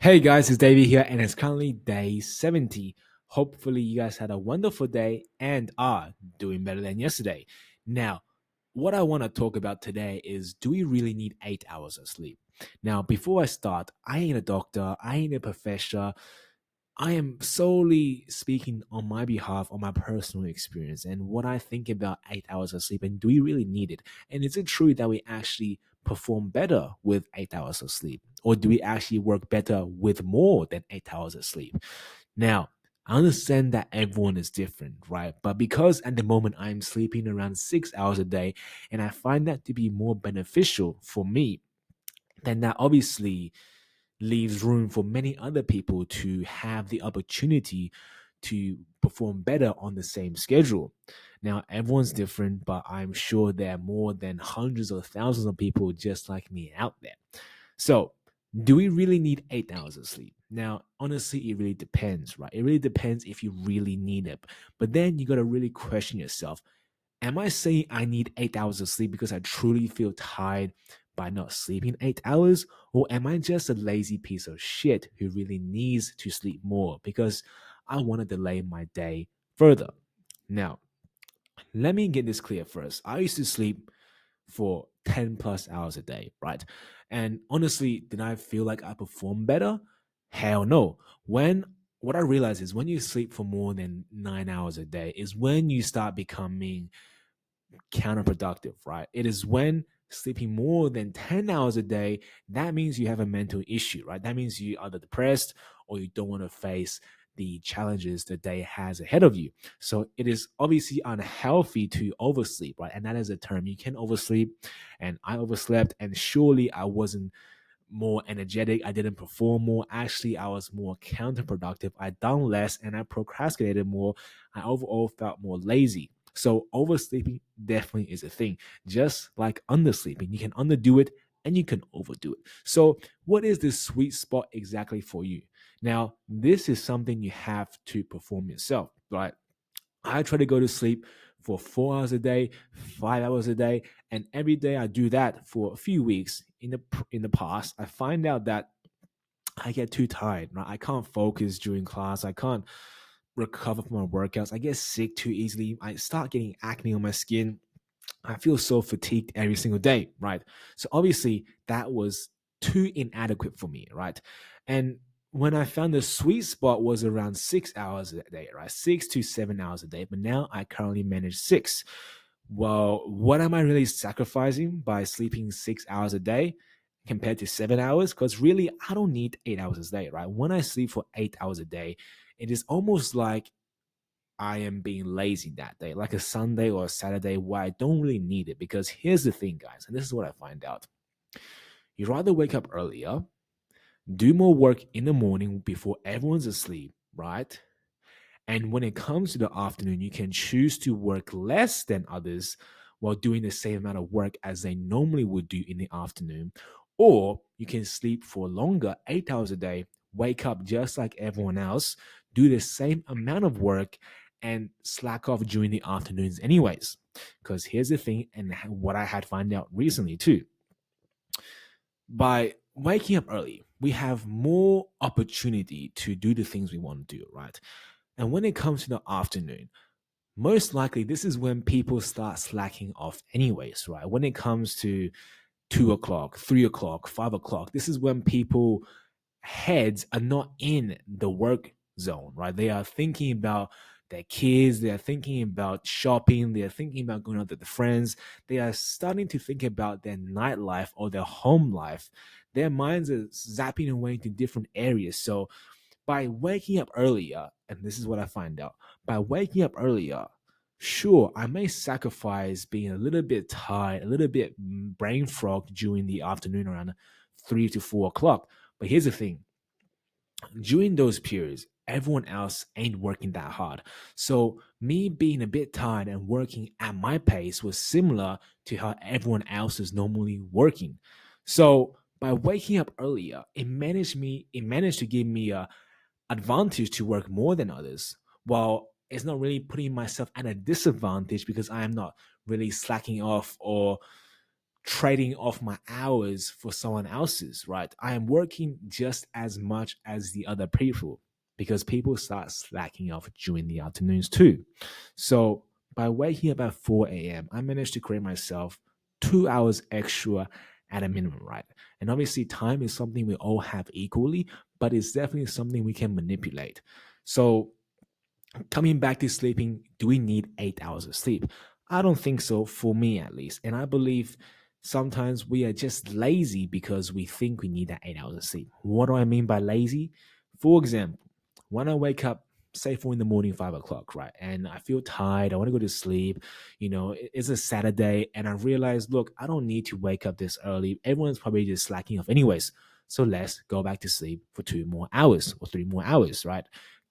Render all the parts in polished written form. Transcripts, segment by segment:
Hey guys, it's Davey here, and it's currently day 70. Hopefully, you guys had a wonderful day and are doing better than yesterday. Now, what I want to talk about today is, do we really need 8 hours of sleep? Now, before I start, I ain't a doctor, I ain't a professor, I am solely speaking on my behalf, on my personal experience, and what I think about 8 hours of sleep. And do we really need it? And is it true that we actually perform better with 8 hours of sleep? Or do we actually work better with more than 8 hours of sleep? Now, I understand that everyone is different, right? But because at the moment I'm sleeping around 6 hours a day, and I find that to be more beneficial for me, then that obviously leaves room for many other people to have the opportunity to perform better on the same schedule. Now, everyone's different, but I'm sure there are more than hundreds or thousands of people just like me out there. So, do we really need 8 hours of sleep? Now, honestly, it really depends, right? It really depends if you really need it. But then you got to really question yourself. Am I saying I need 8 hours of sleep because I truly feel tired by not sleeping 8 hours? Or am I just a lazy piece of shit who really needs to sleep more because I want to delay my day further? Now, let me get this clear first. I used to sleep for 10 plus hours a day, right? And honestly, did I feel like I performed better? Hell no. When what I realized is when you sleep for more than 9 hours a day is when you start becoming counterproductive, right? It is when sleeping more than 10 hours a day, that means you have a mental issue, right? That means you are either depressed or you don't want to face the challenges the day has ahead of you. So it is obviously unhealthy to oversleep, right? And that is a term. You can oversleep, and I overslept, and surely I wasn't more energetic. I didn't perform more. Actually, I was more counterproductive. I done less and I procrastinated more. I overall felt more lazy. So oversleeping definitely is a thing. Just like undersleeping, you can underdo it and you can overdo it. So what is the sweet spot exactly for you? Now, this is something you have to perform yourself, right? I try to go to sleep for 4 hours a day, 5 hours a day, and every day I do that for a few weeks. In the past, I find out that I get too tired. Right? I can't focus during class. I can't recover from my workouts. I get sick too easily. I start getting acne on my skin. I feel so fatigued every single day, right? So obviously that was too inadequate for me, right? And when I found the sweet spot was around 6 hours a day, right? 6 to 7 hours a day. But now I currently manage six. Well, what am I really sacrificing by sleeping 6 hours a day compared to 7 hours? Because really, I don't need 8 hours a day, right? When I sleep for 8 hours a day, it is almost like I am being lazy that day, like a Sunday or a Saturday where I don't really need it. Because here's the thing, guys, and this is what I find out. You rather wake up earlier, do more work in the morning before everyone's asleep, right? And when it comes to the afternoon, you can choose to work less than others while doing the same amount of work as they normally would do in the afternoon. Or you can sleep for longer, 8 hours a day, wake up just like everyone else, do the same amount of work, and slack off during the afternoons, anyways. Because here's the thing, and what I had found out recently too, by waking up early, we have more opportunity to do the things we want to do, right? And when it comes to the afternoon, most likely this is when people start slacking off, anyways, right? When it comes to 2 o'clock, 3 o'clock, 5 o'clock, this is when people heads are not in the work zone, right? They are thinking about their kids, they are thinking about shopping, they are thinking about going out with their friends, they are starting to think about their nightlife or their home life. Their minds are zapping away into different areas. So by waking up earlier, and this is what I find out, by waking up earlier, sure, I may sacrifice being a little bit tired, a little bit brain fog during the afternoon around 3 to 4 o'clock. But here's the thing, during those periods, everyone else ain't working that hard. So me being a bit tired and working at my pace was similar to how everyone else is normally working. So by waking up earlier, it managed to give me a advantage to work more than others, while it's not really putting myself at a disadvantage because I am not really slacking off or trading off my hours for someone else's, right? I am working just as much as the other people because people start slacking off during the afternoons too. So by waking up at 4 a.m., I managed to create myself 2 hours extra at a minimum, right? And obviously, time is something we all have equally, but it's definitely something we can manipulate. So coming back to sleeping, do we need 8 hours of sleep? I don't think so, for me at least. And I believe sometimes we are just lazy because we think we need that 8 hours of sleep. What do I mean by lazy? For example, when I wake up, say 4 in the morning, 5 o'clock, right? And I feel tired, I want to go to sleep. It's a Saturday, and I realize, look, I don't need to wake up this early. Everyone's probably just slacking off anyways. So let's go back to sleep for 2 more hours or 3 more hours, right?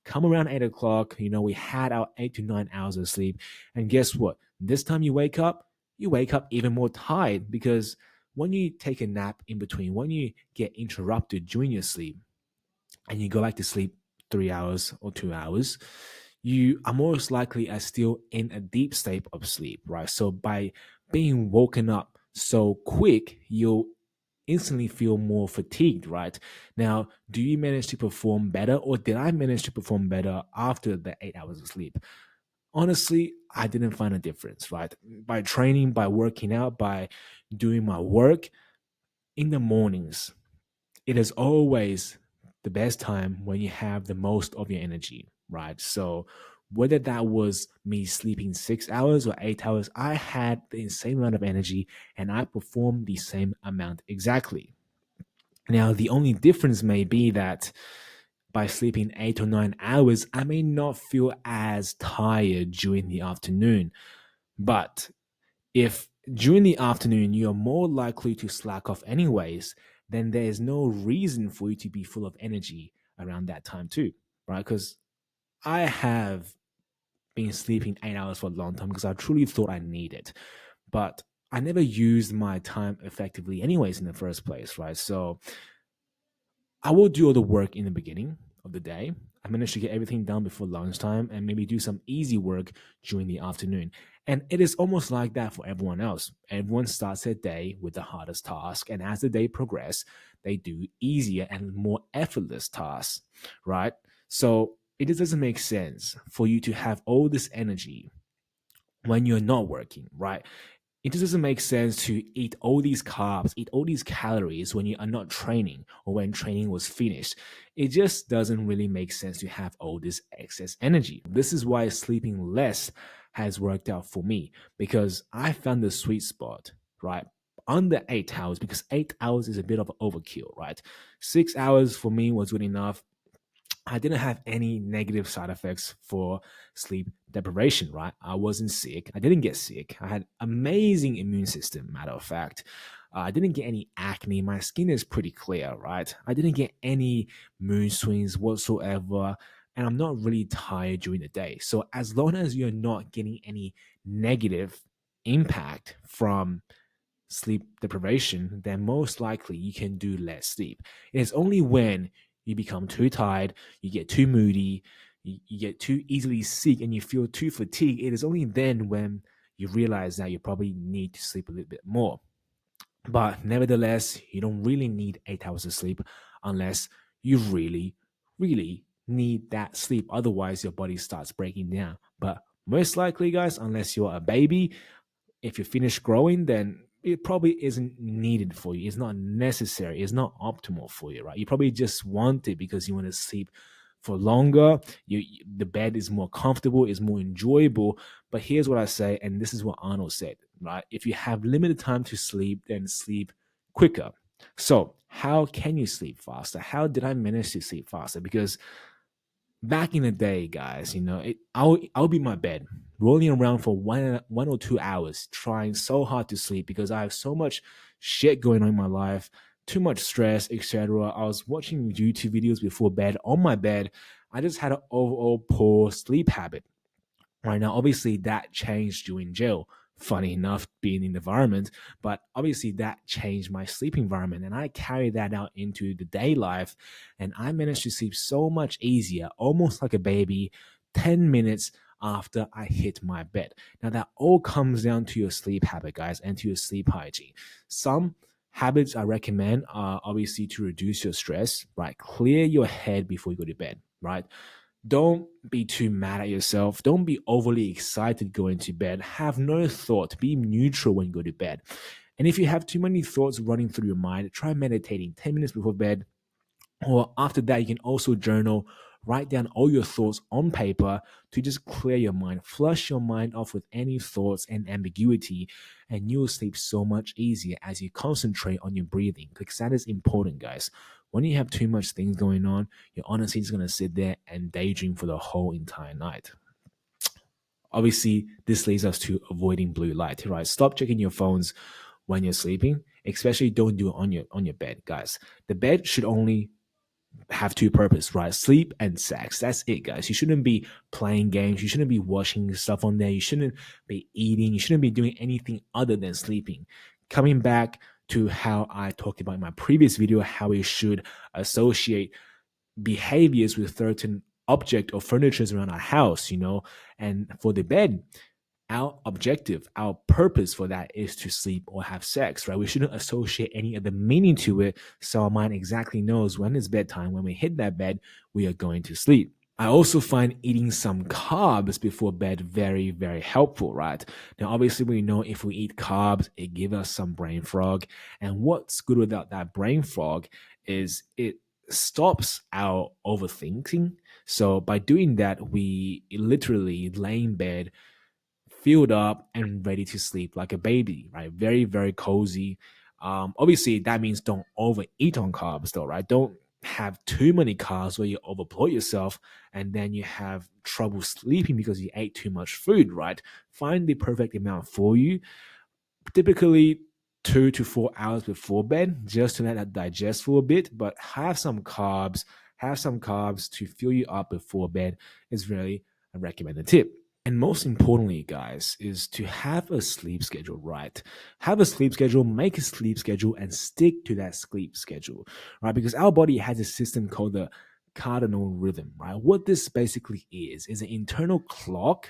Come around 8 o'clock, we had our 8 to 9 hours of sleep. And guess what? This time you wake up even more tired because when you take a nap in between, when you get interrupted during your sleep and you go back to sleep 3 hours or 2 hours, you are most likely are still in a deep state of sleep, right? So by being woken up so quick, you'll instantly feel more fatigued, right? Now, do you manage to perform better, or did I manage to perform better after the 8 hours of sleep? Honestly, I didn't find a difference, right? By training, by working out, by doing my work in the mornings, it is always the best time when you have the most of your energy, right? So whether that was me sleeping 6 hours or 8 hours, I had the same amount of energy and I performed the same amount exactly. Now, the only difference may be that by sleeping 8 or 9 hours, I may not feel as tired during the afternoon. But if during the afternoon you're more likely to slack off anyways, then there is no reason for you to be full of energy around that time too, right? Because I have been sleeping 8 hours for a long time because I truly thought I needed it, but I never used my time effectively anyways in the first place, right? So I will do all the work in the beginning of the day. I managed to get everything done before lunchtime and maybe do some easy work during the afternoon. And it is almost like that for everyone else. Everyone starts their day with the hardest task. And as the day progresses, they do easier and more effortless tasks, right? So it just doesn't make sense for you to have all this energy when you're not working, right? It just doesn't make sense to eat all these carbs, eat all these calories when you are not training or when training was finished. It just doesn't really make sense to have all this excess energy. This is why sleeping less has worked out for me because I found the sweet spot, right? Under 8 hours, because 8 hours is a bit of overkill, right? 6 hours for me was good enough. I didn't have any negative side effects for sleep deprivation, right? I wasn't sick. I didn't get sick. I had amazing immune system, matter of fact. I didn't get any acne. My skin is pretty clear, right? I didn't get any mood swings whatsoever. And I'm not really tired during the day. So as long as you're not getting any negative impact from sleep deprivation, then most likely you can do less sleep. It is only when you become too tired, you get too moody, you get too easily sick, and you feel too fatigued. It is only then when you realize that you probably need to sleep a little bit more. But nevertheless, you don't really need 8 hours of sleep unless you really, really need that sleep. Otherwise, your body starts breaking down. But most likely, guys, unless you're a baby, if you finish growing, then it probably isn't needed for you. It's not necessary. It's not optimal for you, right? You probably just want it because you want to sleep for longer. The bed is more comfortable, is more enjoyable. But here's what I say, and this is what Arnold said, right? If you have limited time to sleep, then sleep quicker. So how can you sleep faster? How did I manage to sleep faster? Because back in the day, guys, I'll be in my bed rolling around for 1 or 2 hours, trying so hard to sleep because I have so much shit going on in my life, too much stress, etc. I was watching YouTube videos before bed on my bed. I just had an overall poor sleep habit. Right now, obviously, that changed during jail. Funny enough, being in the environment, but obviously that changed my sleep environment, and I carried that out into the day life, and I managed to sleep so much easier, almost like a baby. 10 minutes, after I hit my bed. Now, that all comes down to your sleep habit, guys, and to your sleep hygiene. Some habits I recommend are obviously to reduce your stress, right? Clear your head before you go to bed, right? Don't be too mad at yourself. Don't be overly excited going to bed. Have no thought. Be neutral when you go to bed. And if you have too many thoughts running through your mind, try meditating 10 minutes before bed, or after that, you can also journal, write down all your thoughts on paper to just clear your mind, flush your mind off with any thoughts and ambiguity, and you'll sleep so much easier as you concentrate on your breathing. Because that is important, guys. When you have too much things going on, you're honestly just going to sit there and daydream for the whole entire night. Obviously, this leads us to avoiding blue light, right? Stop checking your phones when you're sleeping, especially don't do it on your bed, guys. The bed should only have two purposes, right? Sleep and sex. That's it, guys. You shouldn't be playing games. You shouldn't be watching stuff on there. You shouldn't be eating. You shouldn't be doing anything other than sleeping. Coming back to how I talked about in my previous video, how we should associate behaviors with certain object or furnitures around our house, and for the bed, our objective, our purpose for that is to sleep or have sex, right? We shouldn't associate any other meaning to it. So our mind exactly knows when it's bedtime. When we hit that bed, we are going to sleep. I also find eating some carbs before bed very, very helpful, right? Now, obviously, we know if we eat carbs, it gives us some brain fog. And what's good about that brain fog is it stops our overthinking. So by doing that, we literally lay in bed filled up and ready to sleep like a baby, right? Very, very cozy. Obviously, that means don't overeat on carbs, though, right? Don't have too many carbs where you overload yourself and then you have trouble sleeping because you ate too much food, right? Find the perfect amount for you. Typically, 2 to 4 hours before bed, just to let that digest for a bit, but have some carbs. Have some carbs to fill you up before bed is really a recommended tip. And most importantly, guys, is to have a sleep schedule, right? Have a sleep schedule, make a sleep schedule, and stick to that sleep schedule, right? Because our body has a system called the cardinal rhythm, right? What this basically is an internal clock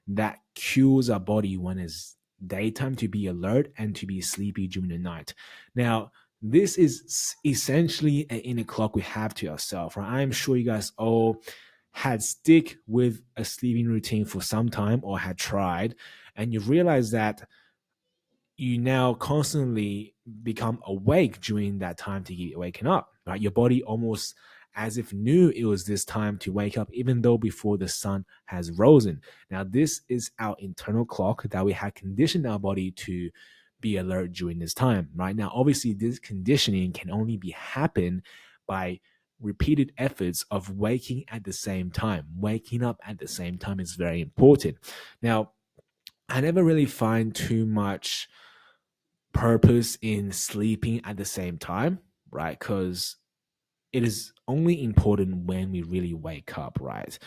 that cues our body when it's daytime to be alert and to be sleepy during the night. Now, this is essentially an inner clock we have to ourselves, right? I'm sure you guys all had stick with a sleeping routine for some time or had tried, and you realize that you now constantly become awake during that time to get waking up, right? Your body almost as if knew it was this time to wake up, even though before the sun has risen. Now, this is our internal clock that we had conditioned our body to be alert during this time, right? Now, obviously, this conditioning can only be happen by repeated efforts of waking at the same time. Waking up at the same time is very important. Now, I never really find too much purpose in sleeping at the same time, right? Because it is only important when we really wake up, right?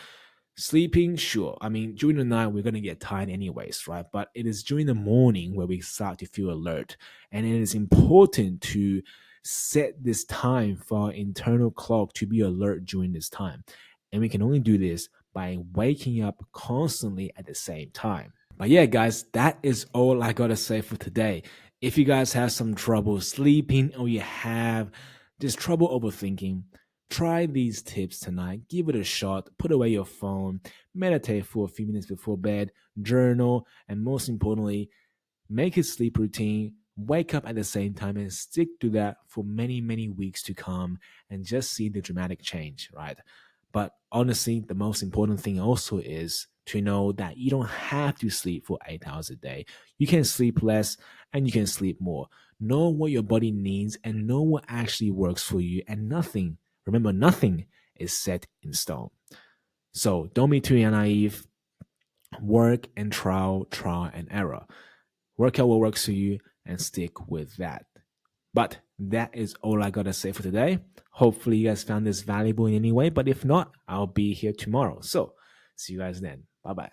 Sleeping, sure. I mean, during the night, we're going to get tired anyways, right? But it is during the morning where we start to feel alert. And it is important to set this time for our internal clock to be alert during this time. And we can only do this by waking up constantly at the same time. But yeah, guys, that is all I got to say for today. If you guys have some trouble sleeping or you have just trouble overthinking, try these tips tonight. Give it a shot. Put away your phone. Meditate for a few minutes before bed. Journal. And most importantly, make a sleep routine. Wake up at the same time and stick to that for many, many weeks to come and just see the dramatic change, right? But honestly, the most important thing also is to know that you don't have to sleep for 8 hours a day. You can sleep less and you can sleep more. Know what your body needs and know what actually works for you. And nothing, remember, nothing is set in stone. So don't be too naive. Work and trial and error. Work out what works for you and stick with that. But that is all I gotta say for today. Hopefully, you guys found this valuable in any way. But if not, I'll be here tomorrow. So, see you guys then. Bye bye.